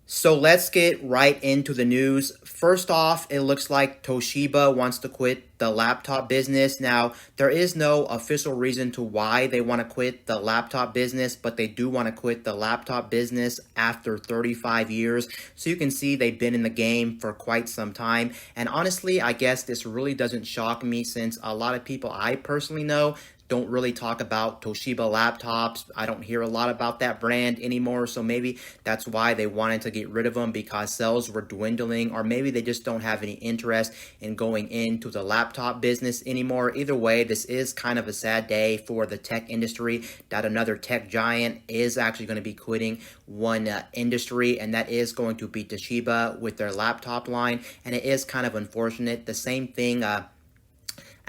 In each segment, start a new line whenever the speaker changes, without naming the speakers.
So let's get right into the news. First off, it looks like Toshiba wants to quit the laptop business. Now, there is no official reason to why they want to quit the laptop business, but they do want to quit the laptop business after 35 years. So you can see they've been in the game for quite some time. And honestly, I guess this really doesn't shock me since a lot of people I personally know don't really talk about Toshiba laptops. I don't hear a lot about that brand anymore, so maybe that's why they wanted to get rid of them, because sales were dwindling, or maybe they just don't have any interest in going into the laptop business anymore. Either way, this is kind of a sad day for the tech industry, that another tech giant is actually going to be quitting one industry, and that is going to be Toshiba with their laptop line, and it is kind of unfortunate. The same thing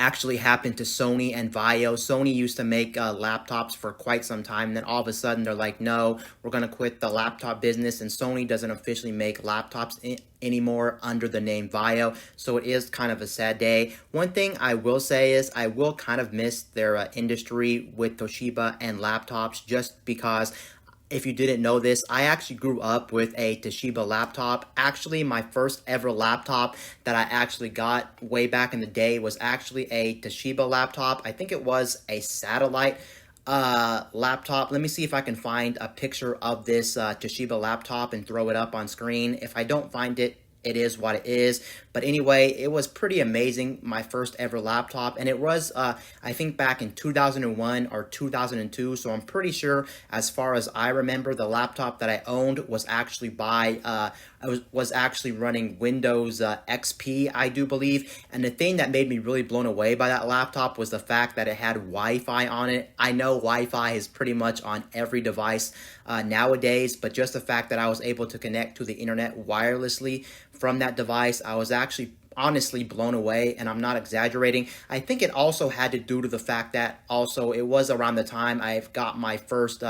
actually happened to Sony and Vaio. Sony used to make laptops for quite some time. Then all of a sudden they're like, no, we're going to quit the laptop business. And Sony doesn't officially make laptops anymore under the name Vaio. So it is kind of a sad day. One thing I will say is I will kind of miss their industry with Toshiba and laptops, just because if you didn't know this, I actually grew up with a Toshiba laptop. Actually, my first ever laptop that I actually got way back in the day was actually a Toshiba laptop. I think it was a satellite laptop. Let me see if I can find a picture of this Toshiba laptop and throw it up on screen. If I don't find it, it is what it is. But anyway, it was pretty amazing, my first ever laptop, and it was I think back in 2001 or 2002. So I'm pretty sure, as far as I remember, the laptop that I owned was actually was actually running Windows XP, I do believe. And the thing that made me really blown away by that laptop was the fact that it had Wi-Fi on it. I know Wi-Fi is pretty much on every device nowadays, but just the fact that I was able to connect to the internet wirelessly from that device, I was actually honestly blown away, and I'm not exaggerating. I think it also had to do to the fact that also it was around the time I've got my first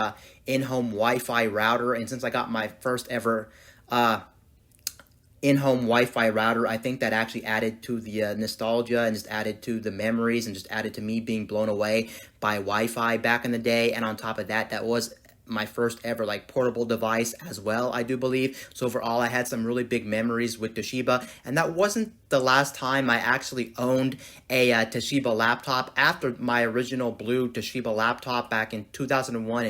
in-home Wi-Fi router, and since I got my first ever in-home Wi-Fi router, I think that actually added to the nostalgia, and just added to the memories, and just added to me being blown away by Wi-Fi back in the day. And on top of that, that was my first ever like portable device as well, I do believe. So overall, I had some really big memories with Toshiba, and that wasn't the last time I actually owned a Toshiba laptop. After my original blue Toshiba laptop back in 2001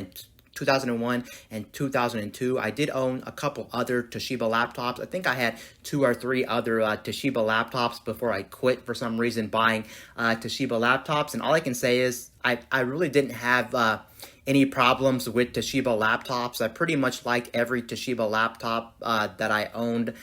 and 2002, I did own a couple other Toshiba laptops. I think I had 2 or 3 other Toshiba laptops before I quit for some reason buying Toshiba laptops. And all I can say is I really didn't have any problems with Toshiba laptops. I pretty much like every Toshiba laptop that I owned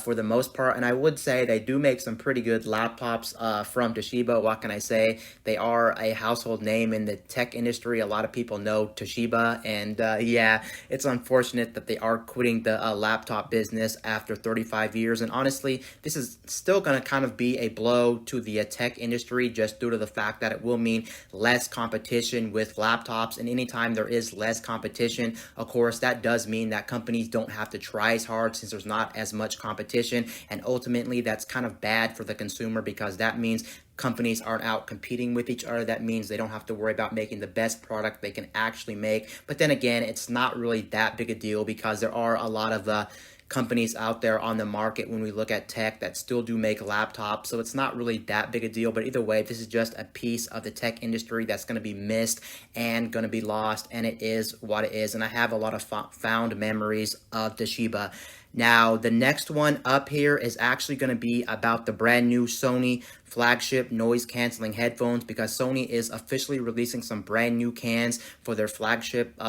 for the most part, and I would say they do make some pretty good laptops from Toshiba. What can I say? They are a household name in the tech industry. A lot of people know Toshiba, and yeah, it's unfortunate that they are quitting the laptop business after 35 years. And honestly, this is still going to kind of be a blow to the tech industry, just due to the fact that it will mean less competition with laptops. And anytime there is less competition, of course, that does mean that companies don't have to try as hard, since there's not as much competition. And ultimately, that's kind of bad for the consumer, because that means companies aren't out competing with each other. That means they don't have to worry about making the best product they can actually make. But then again, it's not really that big a deal, because there are a lot of companies out there on the market when we look at tech that still do make laptops, so it's not really that big a deal. But either way, this is just a piece of the tech industry that's going to be missed and going to be lost, and it is what it is. And I have a lot of fond memories of Toshiba. Now, the next one up here is actually going to be about the brand new Sony flagship noise canceling headphones, because Sony is officially releasing some brand new cans for their flagship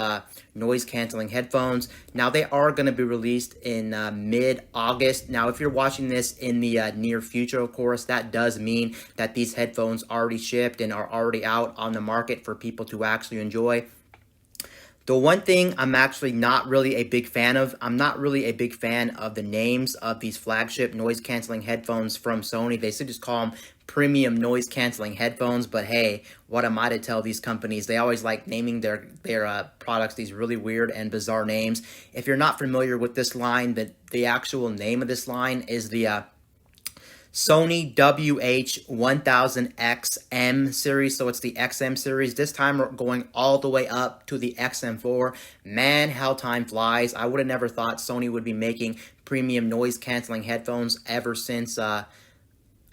noise canceling headphones. Now, they are going to be released in mid-August. Now, if you're watching this in the near future, of course, that does mean that these headphones already shipped and are already out on the market for people to actually enjoy. The one thing I'm actually not really a big fan of, I'm not really a big fan of the names of these flagship noise canceling headphones from Sony. They should just call them premium noise canceling headphones, but hey, what am I to tell these companies? They always like naming their products these really weird and bizarre names. If you're not familiar with this line, the actual name of this line is the Sony WH-1000XM series, so it's the XM series. This time we're going all the way up to the XM4. Man, how time flies. I would have never thought Sony would be making premium noise canceling headphones ever since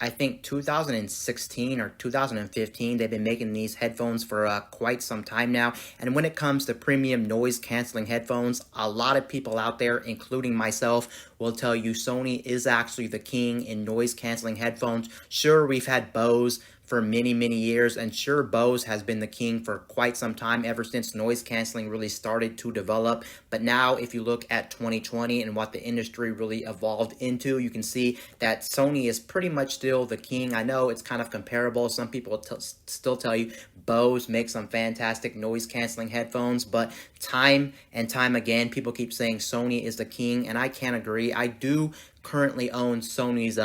I think 2016 or 2015. They've been making these headphones for quite some time now. And when it comes to premium noise canceling headphones, a lot of people out there, including myself, will tell you Sony is actually the king in noise canceling headphones. Sure, we've had Bose for many, many years, and sure, Bose has been the king for quite some time, ever since noise canceling really started to develop. But now, if you look at 2020 and what the industry really evolved into, you can see that Sony is pretty much still the king. I know it's kind of comparable. Some people still tell you Bose makes some fantastic noise canceling headphones, but time and time again, people keep saying Sony is the king, and I can't agree. I do currently own Sony's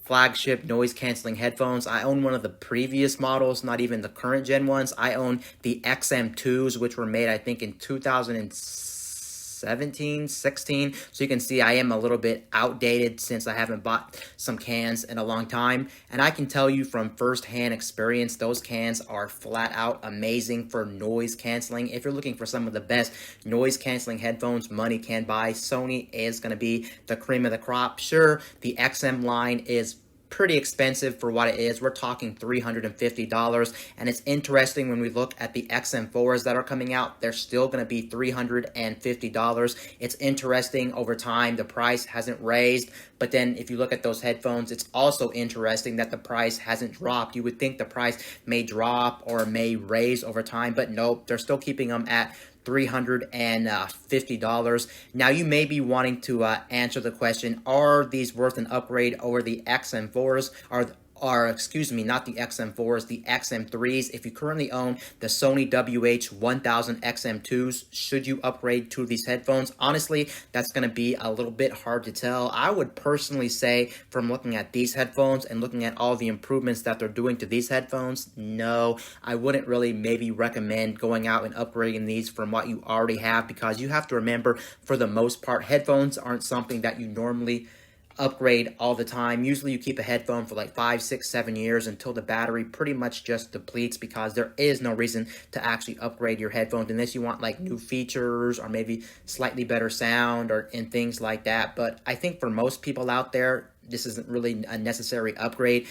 flagship noise canceling headphones. I own one of the previous models, not even the current gen ones. I own the XM2s, which were made I think in 2017, 16. So you can see I am a little bit outdated since I haven't bought some cans in a long time. And I can tell you from firsthand experience, those cans are flat out amazing for noise canceling. If you're looking for some of the best noise canceling headphones money can buy, Sony is going to be the cream of the crop. Sure, the XM line is pretty expensive for what it is. We're talking $350, and it's interesting when we look at the XM4s that are coming out, they're still going to be $350. It's interesting over time, the price hasn't raised, but then if you look at those headphones, it's also interesting that the price hasn't dropped. You would think the price may drop or may raise over time, but nope, they're still keeping them at $350. Now, you may be wanting to answer the question, are these worth an upgrade over the XM4s? Excuse me, not the XM4s, the XM3s. If you currently own the Sony WH-1000 XM2s, should you upgrade to these headphones? Honestly, that's going to be a little bit hard to tell. I would personally say, from looking at these headphones and looking at all the improvements that they're doing to these headphones, no, I wouldn't really maybe recommend going out and upgrading these from what you already have, because you have to remember, for the most part, headphones aren't something that you normally upgrade all the time. Usually you keep a headphone for like 5, 6, 7 years until the battery pretty much just depletes, because there is no reason to actually upgrade your headphones unless you want like new features or maybe slightly better sound and things like that. But I think for most people out there, this isn't really a necessary upgrade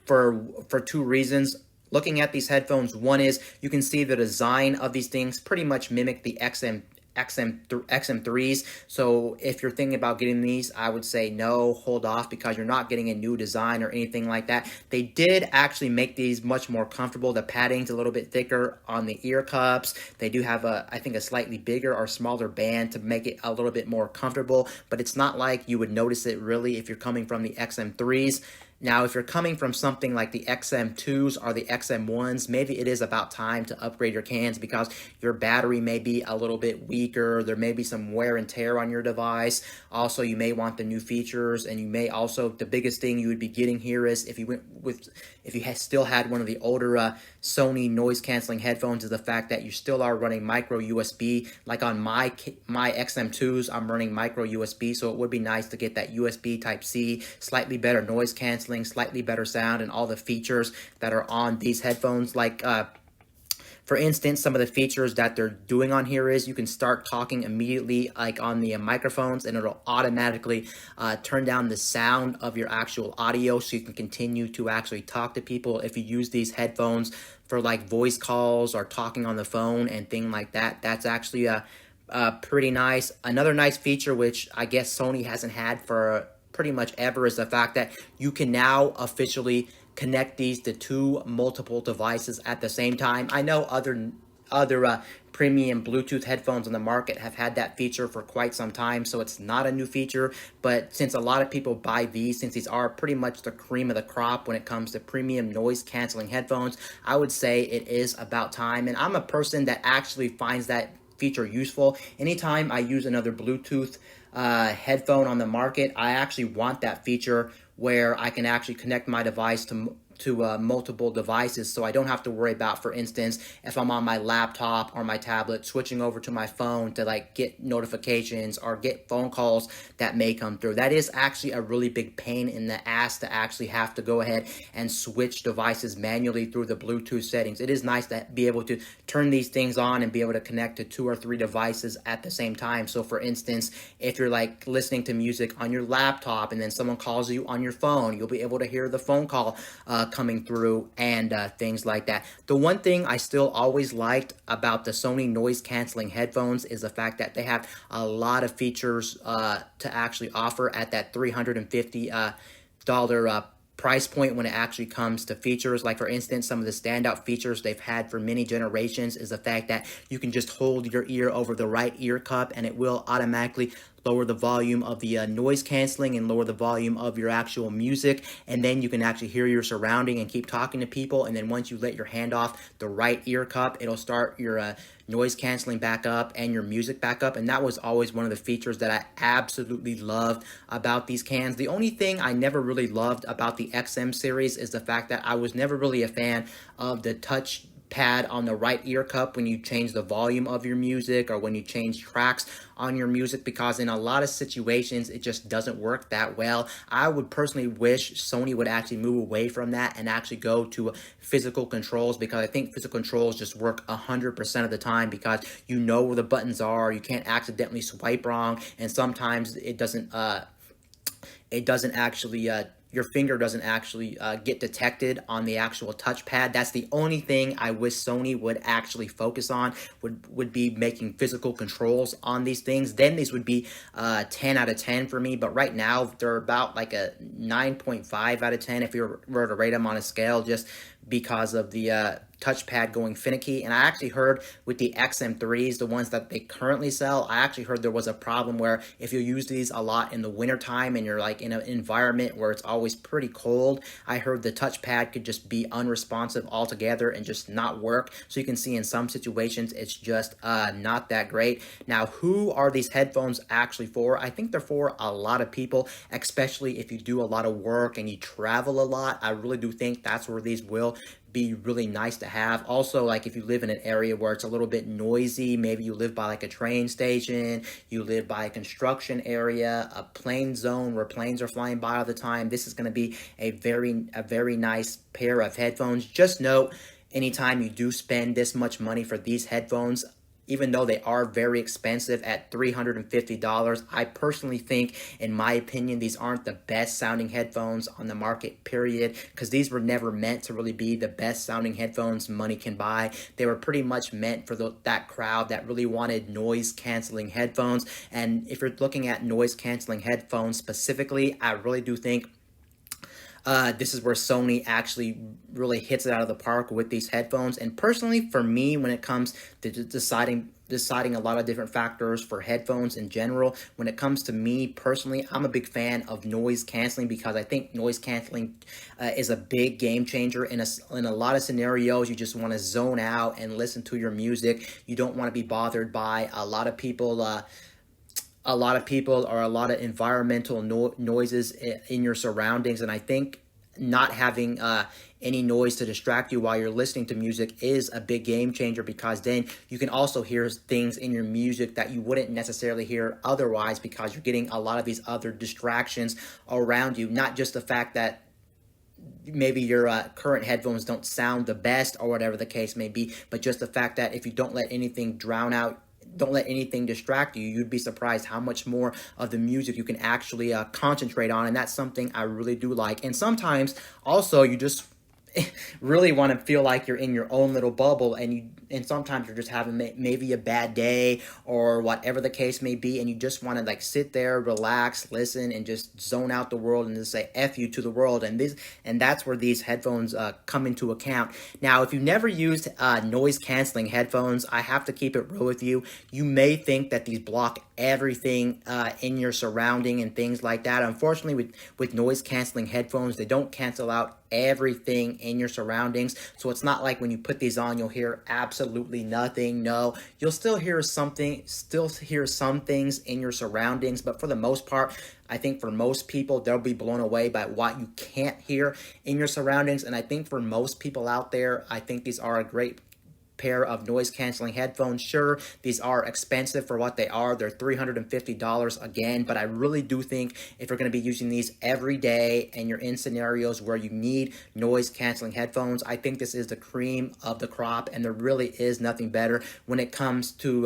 for two reasons. Looking at these headphones, one is you can see the design of these things pretty much mimic the XM3s. So if you're thinking about getting these, I would say no, hold off, because you're not getting a new design or anything like that. They did actually make these much more comfortable. The padding's a little bit thicker on the ear cups. They do have I think a slightly bigger or smaller band to make it a little bit more comfortable, but it's not like you would notice it really if you're coming from the XM3s. Now, if you're coming from something like the XM2s or the XM1s, maybe it is about time to upgrade your cans, because your battery may be a little bit weaker. There may be some wear and tear on your device. Also, you may want the new features, and you may also, the biggest thing you would be getting here is if you still had one of the older Sony noise canceling headphones, is the fact that you still are running micro USB. Like on my XM2s, I'm running micro USB, so it would be nice to get that USB Type-C, slightly better noise canceling, slightly better sound, and all the features that are on these headphones. Like for instance, some of the features that they're doing on here is you can start talking immediately, like on the microphones, and it'll automatically turn down the sound of your actual audio, so you can continue to actually talk to people if you use these headphones for like voice calls or talking on the phone and thing like that. That's actually pretty nice. Another nice feature, which I guess Sony hasn't had for pretty much ever, is the fact that you can now officially connect these to two multiple devices at the same time. I know other premium Bluetooth headphones on the market have had that feature for quite some time, so it's not a new feature. But since a lot of people buy these, since these are pretty much the cream of the crop when it comes to premium noise canceling headphones, I would say it is about time. And I'm a person that actually finds that feature useful. Anytime I use another Bluetooth headphone on the market, I actually want that feature where I can actually connect my device to multiple devices, so I don't have to worry about, for instance, if I'm on my laptop or my tablet, switching over to my phone to like get notifications or get phone calls that may come through. That is actually a really big pain in the ass to actually have to go ahead and switch devices manually through the Bluetooth settings. It is nice to be able to turn these things on and be able to connect to 2 or 3 devices at the same time. So for instance, if you're like listening to music on your laptop and then someone calls you on your phone, you'll be able to hear the phone call coming through and things like that. The one thing I still always liked about the Sony noise canceling headphones is the fact that they have a lot of features to actually offer at that $350 price point when it actually comes to features. Like for instance, some of the standout features they've had for many generations is the fact that you can just hold your ear over the right ear cup and it will automatically lower the volume of the noise canceling and lower the volume of your actual music, and then you can actually hear your surrounding and keep talking to people. And then once you let your hand off the right ear cup, it'll start your noise canceling back up and your music back up. And that was always one of the features that I absolutely loved about these cans. The only thing I never really loved about the XM series is the fact that I was never really a fan of the touch pad on the right ear cup when you change the volume of your music or when you change tracks on your music, because in a lot of situations it just doesn't work that well. I would personally wish Sony would actually move away from that and actually go to physical controls, because I think physical controls just work 100% of the time, because you know where the buttons are, you can't accidentally swipe wrong, and sometimes it doesn't actually your finger doesn't actually get detected on the actual touchpad. That's the only thing I wish Sony would actually focus on, would be making physical controls on these things. Then these would be 10 out of 10 for me, but right now they're about like a 9.5 out of 10 if you were to rate them on a scale, just because of the touchpad going finicky. And I actually heard with the XM3s, the ones that they currently sell, I actually heard there was a problem where if you use these a lot in the wintertime and you're like in an environment where it's always pretty cold, I heard the touchpad could just be unresponsive altogether and just not work. So you can see in some situations it's just not that great. Now, who are these headphones actually for? I think they're for a lot of people, especially if you do a lot of work and you travel a lot. I really do think that's where these will be really nice to have. Also, like if you live in an area where it's a little bit noisy, maybe you live by like a train station, you live by a construction area, a plane zone where planes are flying by all the time, this is going to be a very nice pair of headphones. Just note, anytime you do spend this much money for these headphones, even though they are very expensive at $350, I personally think, in my opinion, these aren't the best sounding headphones on the market, period, because these were never meant to really be the best sounding headphones money can buy. They were pretty much meant for that crowd that really wanted noise canceling headphones. And if you're looking at noise canceling headphones specifically, I really do think this is where Sony actually really hits it out of the park with these headphones. And personally, for me, when it comes to deciding a lot of different factors for headphones in general, when it comes to me personally, I'm a big fan of noise canceling, because I think noise canceling is a big game changer in a lot of scenarios. You just want to zone out and listen to your music. You don't want to be bothered by a lot of people or a lot of environmental noises in your surroundings. And I think not having any noise to distract you while you're listening to music is a big game changer, because then you can also hear things in your music that you wouldn't necessarily hear otherwise, because you're getting a lot of these other distractions around you. Not just the fact that maybe your current headphones don't sound the best or whatever the case may be, but just the fact that if you don't let anything distract you, you'd be surprised how much more of the music you can actually concentrate on. And that's something I really do like. And sometimes also you just really want to feel like you're in your own little bubble, and sometimes you're just having maybe a bad day or whatever the case may be, and you just want to like sit there, relax, listen, and just zone out the world and just say F you to the world. And that's where these headphones come into account. Now, if you've never used noise canceling headphones, I have to keep it real with you. You may think that these block everything in your surrounding and things like that. Unfortunately, with noise canceling headphones, they don't cancel out everything in your surroundings. So it's not like when you put these on, you'll hear absolutely nothing. No, you'll still hear some things in your surroundings, but for the most part, I think for most people, they'll be blown away by what you can't hear in your surroundings. And I think for most people out there, I think these are a great pair of noise canceling headphones. Sure, these are expensive for what they are. They're $350 again, but I really do think if you're going to be using these every day and you're in scenarios where you need noise canceling headphones, I think this is the cream of the crop, and there really is nothing better when it comes to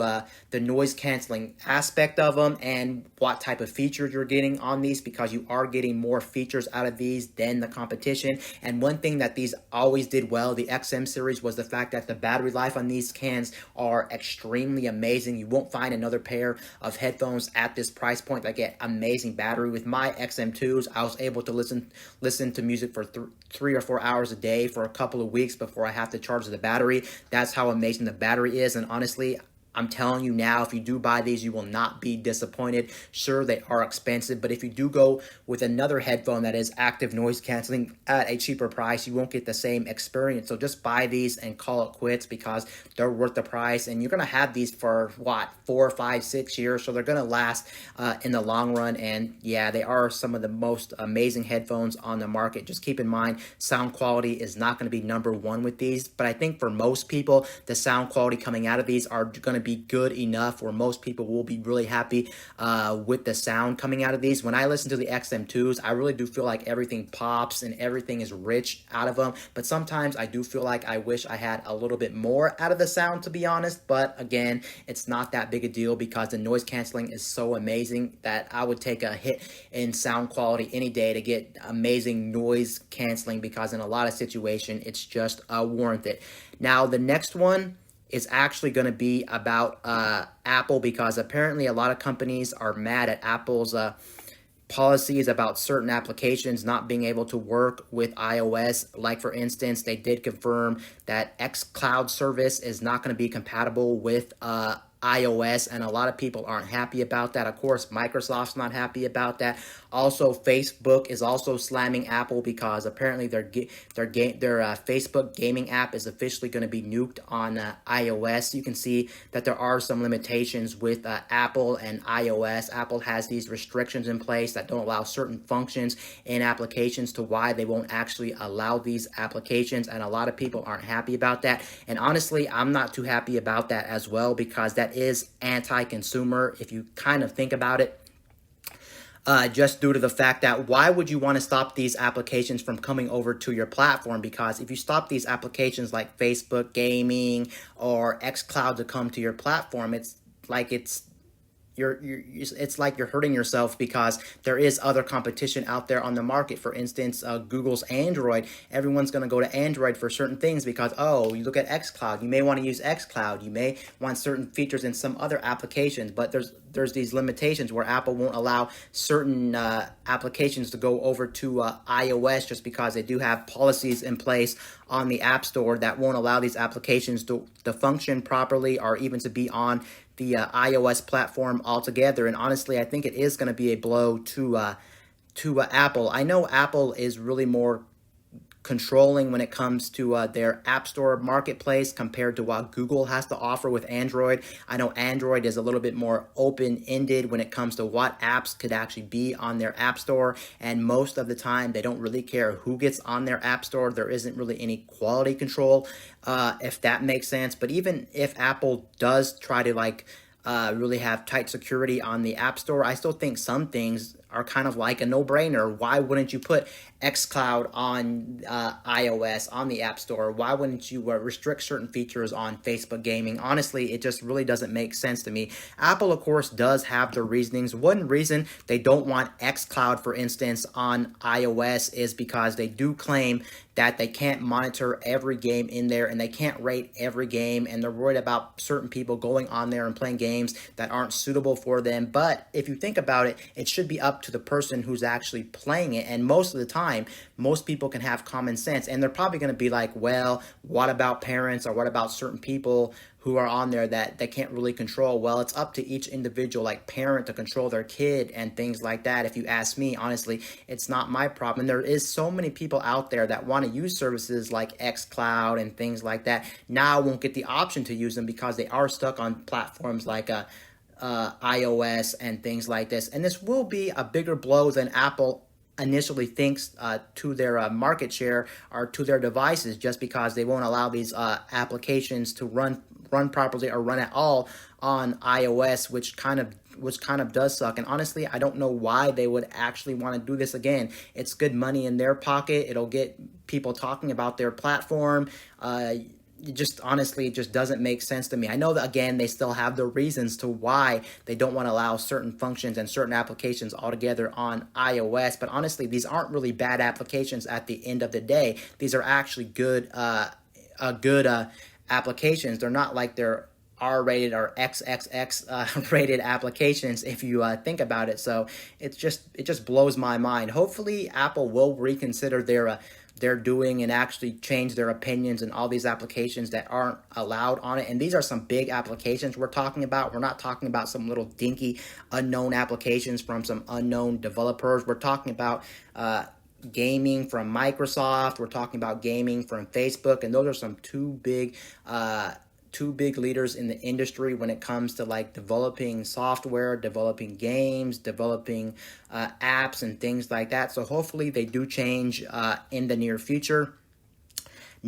the noise canceling aspect of them and what type of features you're getting on these, because you are getting more features out of these than the competition. And one thing that these always did well, the XM series, was the fact that the battery life on these cans are extremely amazing. You won't find another pair of headphones at this price point that get amazing battery. With my XM2s, I was able to listen to music for 3 or 4 hours a day for a couple of weeks before I have to charge the battery. That's how amazing the battery is. And honestly, I'm telling you now, if you do buy these, you will not be disappointed. Sure, they are expensive, but if you do go with another headphone that is active noise canceling at a cheaper price, you won't get the same experience. So just buy these and call it quits, because they're worth the price. And you're going to have these for, 4, 5, 6 years. So they're going to last in the long run. And yeah, they are some of the most amazing headphones on the market. Just keep in mind, sound quality is not going to be number one with these. But I think for most people, the sound quality coming out of these are going to be good enough where most people will be really happy with the sound coming out of these. When I listen to the XM2s, I really do feel like everything pops and everything is rich out of them, but sometimes I do feel like I wish I had a little bit more out of the sound, to be honest. But again, it's not that big a deal because the noise canceling is so amazing that I would take a hit in sound quality any day to get amazing noise canceling, because in a lot of situations it's just warranted it. Now the next one is actually going to be about Apple, because apparently a lot of companies are mad at Apple's policies about certain applications not being able to work with iOS. Like for instance, they did confirm that xCloud service is not going to be compatible with iOS, and a lot of people aren't happy about that. Of course, Microsoft's not happy about that. Also, Facebook is also slamming Apple because apparently their Facebook gaming app is officially going to be nuked on iOS. You can see that there are some limitations with Apple and iOS. Apple has these restrictions in place that don't allow certain functions in applications, to why they won't actually allow these applications, and a lot of people aren't happy about that. And honestly, I'm not too happy about that as well, because that is anti-consumer if you kind of think about it. Just due to the fact that why would you want to stop these applications from coming over to your platform? Because if you stop these applications like Facebook gaming or xCloud to come to your platform, it's like it's like you're hurting yourself, because there is other competition out there on the market. For instance, Google's Android. Everyone's going to go to Android for certain things because, oh, you look at xCloud, you may want to use xCloud, you may want certain features in some other applications, but there's these limitations where Apple won't allow certain applications to go over to iOS, just because they do have policies in place on the App Store that won't allow these applications to function properly, or even to be on the iOS platform altogether. And honestly, I think it is going to be a blow to Apple. I know Apple is really more controlling when it comes to their App Store marketplace compared to what Google has to offer with Android. I know Android is a little bit more open-ended when it comes to what apps could actually be on their App Store, and most of the time they don't really care who gets on their App Store. There isn't really any quality control, if that makes sense. But even if Apple does try to really have tight security on the App Store, I still think some things are kind of like a no-brainer. Why wouldn't you put xCloud on iOS, on the App Store? Why wouldn't you restrict certain features on Facebook gaming? Honestly, it just really doesn't make sense to me. Apple, of course, does have their reasonings. One reason they don't want xCloud, for instance, on iOS is because they do claim that they can't monitor every game in there, and they can't rate every game, and they're worried about certain people going on there and playing games that aren't suitable for them. But if you think about it, it should be up to the person who's actually playing it, and most of the time, most people can have common sense, and they're probably going to be like, well, what about parents, or what about certain people who are on there that they can't really control. Well, it's up to each individual, like parent, to control their kid and things like that. If you ask me, honestly, it's not my problem. And there is so many people out there that want to use services like xCloud and things like that now won't get the option to use them because they are stuck on platforms like iOS and things like this. And this will be a bigger blow than Apple initially thinks to their market share or to their devices, just because they won't allow these applications to run properly or run at all on iOS, which kind of does suck. And honestly, I don't know why they would actually want to do this again. It's good money in their pocket. It'll get people talking about their platform. It just honestly, it just doesn't make sense to me. I know that, again, they still have their reasons to why they don't want to allow certain functions and certain applications altogether on iOS, but honestly, these aren't really bad applications at the end of the day. These are actually good applications. They're not like they're R-rated or XXX rated applications, if you think about it. So it just blows my mind. Hopefully, Apple will reconsider their doing and actually change their opinions and all these applications that aren't allowed on it. And these are some big applications we're talking about. We're not talking about some little dinky unknown applications from some unknown developers. We're talking about gaming from Microsoft. We're talking about gaming from Facebook. And those are some two big leaders in the industry when it comes to like developing software, developing games, developing apps and things like that. So hopefully they do change in the near future.